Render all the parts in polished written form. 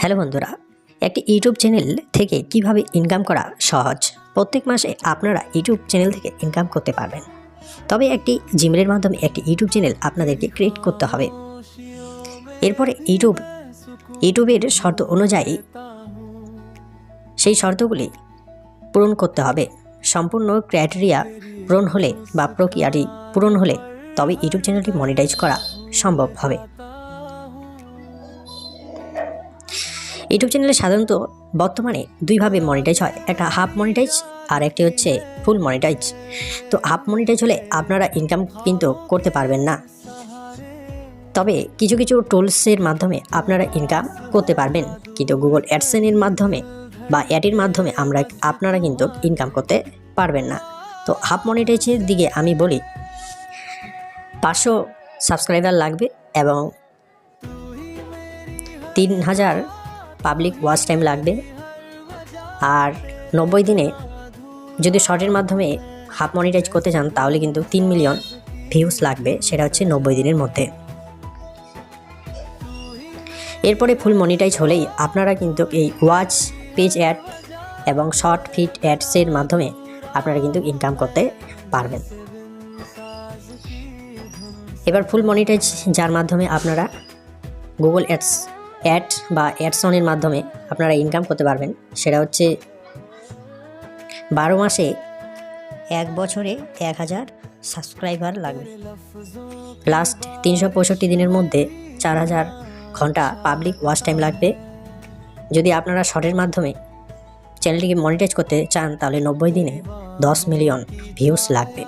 Hello বন্ধুরা, একটি YouTube channel থেকে কিভাবে ইনকাম করা সহজ। প্রত্যেক মাসে আপনারা ইউটিউব চ্যানেল থেকে ইনকাম করতে পারবেন। তবে একটি জিমেলের মাধ্যমে একটি ইউটিউব চ্যানেল আপনাদেরকে ক্রিয়েট করতে হবে। এরপরে ইউটিউবের শর্ত অনুযায়ী সেই শর্তগুলি পূরণ করতে হবে। সম্পূর্ণ ক্রাইটেরিয়া পূরণ হলে বা প্রক্রিয়াটি পূরণ হলে তবে ইউটিউব চ্যানেলটি মনিটাইজ করা সম্ভব হবে। ইউটিউব চ্যানেলে সাধারণত বর্তমানে দুইভাবে মনিটাইজ হয়, একটা হাফ মনিটাইজ আর একটি হচ্ছে ফুল মনিটাইজ। তো হাফ মনিটাইজ হলে আপনারা ইনকাম কিন্তু করতে পারবেন না, তবে কিছু কিছু টুলসের মাধ্যমে আপনারা ইনকাম করতে পারবেন, কিন্তু গুগল অ্যাডসেন্সের মাধ্যমে বা অ্যাডের মাধ্যমে আপনারা কিন্তু ইনকাম করতে পারবেন না। তো হাফ মনিটাইজের দিকে আমি বলি 500 সাবস্ক্রাইবার লাগবে এবং 3000 পাবলিক ওয়াচ টাইম লাগবে। আর 90 দিনে যদি শর্টের মাধ্যমে হাফ মনিটাইজ করতে চান তাহলে কিন্তু 3 মিলিয়ন ভিউজ লাগবে, সেটা হচ্ছে 90 দিনের মধ্যে। এরপরে ফুল মনিটাইজ হলেই আপনারা কিন্তু এই ওয়াচ পেজ অ্যাড এবং শর্ট ফিট অ্যাডসের মাধ্যমে আপনারা কিন্তু ইনকাম করতে পারবেন। এবার ফুল মনিটাইজ যার মাধ্যমে আপনারা গুগল অ্যাড বা অ্যাডসনের মাধ্যমে আপনারা ইনকাম করতে পারবেন, সেটা হচ্ছে 12 মাসে 1 বছরে 1000 সাবস্ক্রাইবার লাগবে। লাস্ট 365 দিনের মধ্যে 4000 ঘন্টা পাবলিক ওয়াচ টাইম লাগবে। যদি আপনারা শর্টের মাধ্যমে চ্যানেলটিকে মনিটাইজ করতে চান তাহলে 90 দিনে 10 মিলিয়ন ভিউজ লাগবে,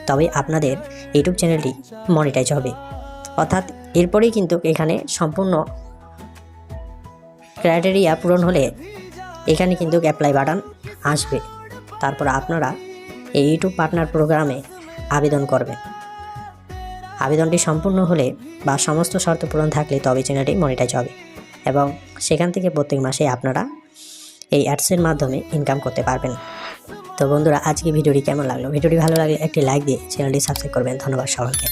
তবে আপনাদের ইউটিউব চ্যানেলটি মনিটাইজ হবে। অর্থাৎ এরপরেই কিন্তু এখানে সম্পূর্ণ ক্রাইটেরিয়া পূরণ হলে এখানে কিন্তু অ্যাপ্লাই বাটন আসবে। তারপর আপনারা এই ইউটিউব পার্টনার প্রোগ্রামে আবেদন করবেন। আবেদনটি সম্পূর্ণ হলে বা সমস্ত শর্ত পূরণ থাকলে তবে চ্যানেলটি মনিটাইজ হবে এবং সেখান থেকে প্রত্যেক মাসে আপনারা এই অ্যাডসের মাধ্যমে ইনকাম করতে পারবেন। তো বন্ধুরা, আজকে ভিডিওটি কেমন লাগলো? ভিডিওটি ভালো লাগলে একটি লাইক দিয়ে চ্যানেলটি সাবস্ক্রাইব করবেন। ধন্যবাদ সকলকে।